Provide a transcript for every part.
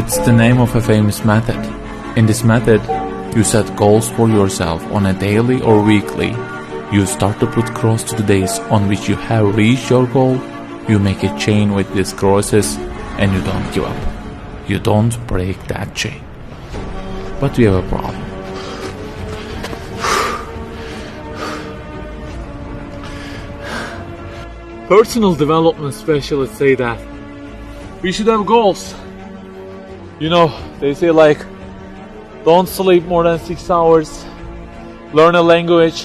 It's the name of a famous method. In this method, you set goals for yourself on a daily or weekly. You start to put cross to the days on which you have reached your goal. You make a chain with these crosses and you don't give up. You don't break that chain. But we have a problem. Personal development specialists say that we should have goals. They say don't sleep more than 6 hours, learn a language,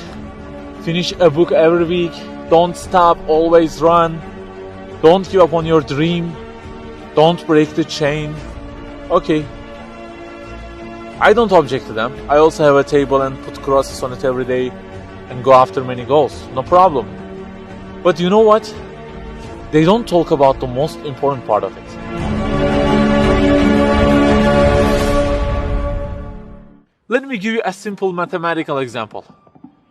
finish a book every week, don't stop, always run, don't give up on your dream, don't break the chain. Okay, I don't object to them. I also have a table and put crosses on it every day and go after many goals, no problem. But you know what? They don't talk about the most important part of it. Let me give you a simple mathematical example.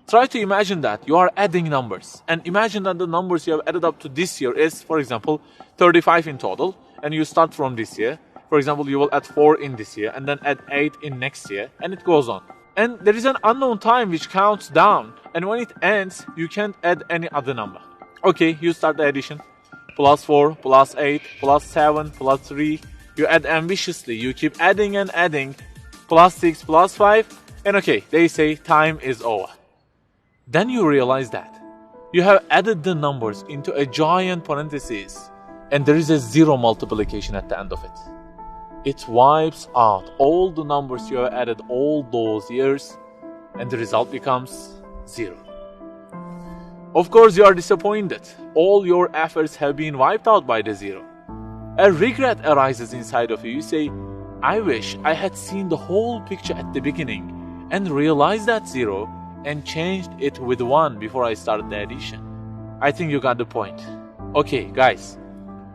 Try to imagine that you are adding numbers, and imagine that the numbers you have added up to this year is, for example, 35 in total, and you start from this year. For example, you will add 4 in this year, and then add 8 in next year, and it goes on. And there is an unknown time which counts down, and when it ends, you can't add any other number. Okay, you start the addition. Plus 4, plus 8, plus 7, plus 3. You add ambitiously, you keep adding and adding. Plus 6, plus 5, and okay, they say time is over. Then you realize that you have added the numbers into a giant parenthesis, and there is a zero multiplication at the end of it. It wipes out all the numbers you have added all those years, and the result becomes 0. Of course, you are disappointed. All your efforts have been wiped out by the 0. A regret arises inside of you. You say, I wish I had seen the whole picture at the beginning and realized that 0 and changed it with 1 before I started the addition. I think you got the point. Okay, guys,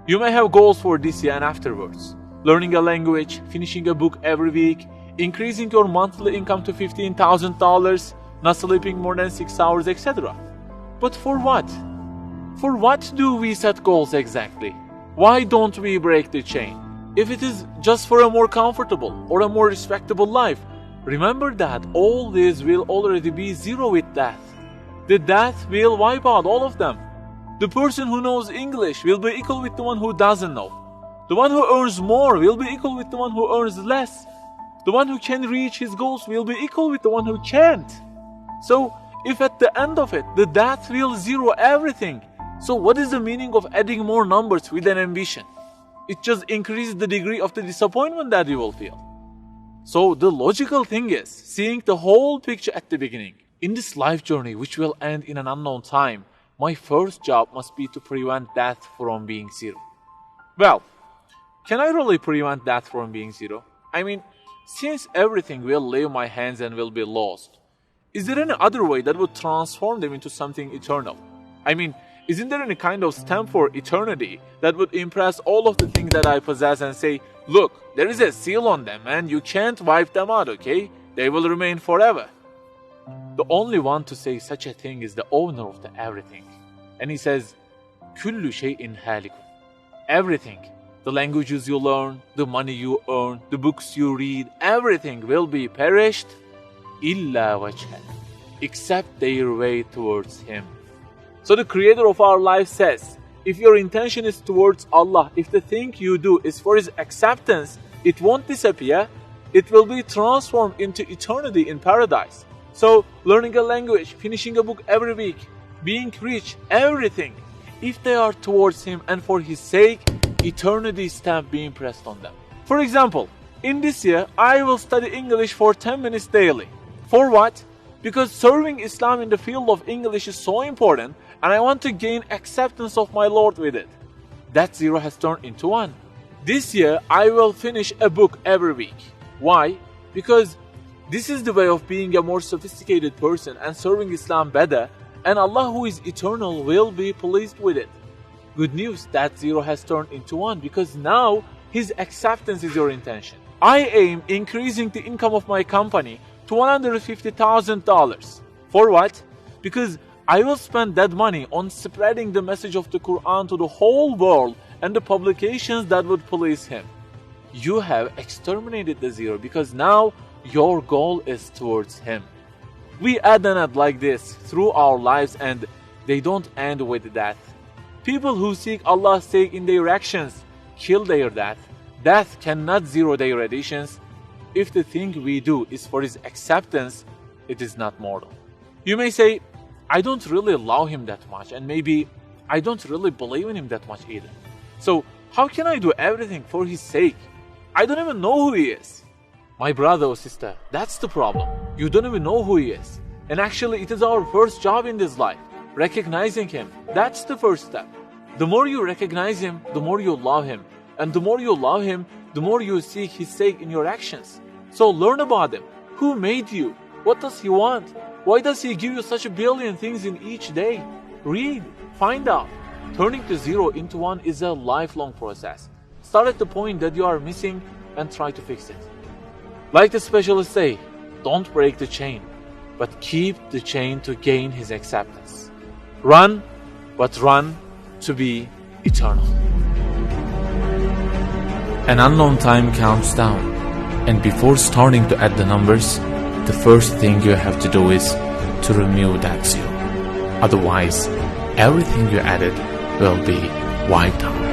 you may have goals for this year and afterwards. Learning a language, finishing a book every week, increasing your monthly income to $15,000, not sleeping more than 6 hours, etc. But for what? For what do we set goals exactly? Why don't we break the chain? If it is just for a more comfortable or a more respectable life, remember that all this will already be 0 with death. The death will wipe out all of them. The person who knows English will be equal with the one who doesn't know. The one who earns more will be equal with the one who earns less. The one who can reach his goals will be equal with the one who can't. So, if at the end of it, the death will 0 everything, so what is the meaning of adding more numbers with an ambition? It just increases the degree of the disappointment that you will feel. So the logical thing is seeing the whole picture at the beginning. In this life journey, which will end in an unknown time, my first job must be to prevent death from being 0. Well, can I really prevent death from being 0? I mean, since everything will leave my hands and will be lost, is there any other way that would transform them into something eternal? I mean, isn't there any kind of stamp for eternity that would impress all of the things that I possess and say, look, there is a seal on them and you can't wipe them out, okay? They will remain forever. The only one to say such a thing is the owner of the everything. And he says, كُلُّ شَيْءٍ هَالِكٌ. Everything, the languages you learn, the money you earn, the books you read, everything will be perished, إِلَّا وَجْهًا, except their way towards Him. So the creator of our life says, if your intention is towards Allah, if the thing you do is for His acceptance, it won't disappear, it will be transformed into eternity in paradise. So learning a language, finishing a book every week, being rich, everything, if they are towards Him and for His sake, eternity stamp being pressed on them. For example, in this year, I will study English for 10 minutes daily. For what? Because serving Islam in the field of English is so important and I want to gain acceptance of my Lord with it. That 0 has turned into 1. This year, I will finish a book every week. Why? Because this is the way of being a more sophisticated person and serving Islam better, and Allah who is eternal will be pleased with it. Good news, that 0 has turned into 1 because now His acceptance is your intention. I aim increasing the income of my company to $150,000. For what? Because I will spend that money on spreading the message of the Quran to the whole world and the publications that would please Him. you have exterminated the zero, because now your goal is towards him. We add and add like this through our lives, and they don't end with death. People who seek Allah's sake in their actions kill their death. Death cannot zero their additions. If the thing we do is for his acceptance, it is not mortal. You may say, I don't really love him that much, and maybe I don't really believe in him that much either. So how can I do everything for his sake? I don't even know who he is. My brother or sister, that's the problem. You don't even know who he is. And actually, it is our first job in this life, recognizing him. That's the first step. The more you recognize him, the more you love him. And the more you love him, the more you seek his sake in your actions. So learn about him. Who made you? What does he want? Why does he give you such a billion things in each day? Read, find out. Turning the zero into one is a lifelong process. Start at the point that you are missing and try to fix it. Like the specialists say, don't break the chain, but keep the chain to gain his acceptance. Run, but run to be eternal. An unknown time counts down, and before starting to add the numbers, the first thing you have to do is to remove that zero. Otherwise, everything you added will be wiped out.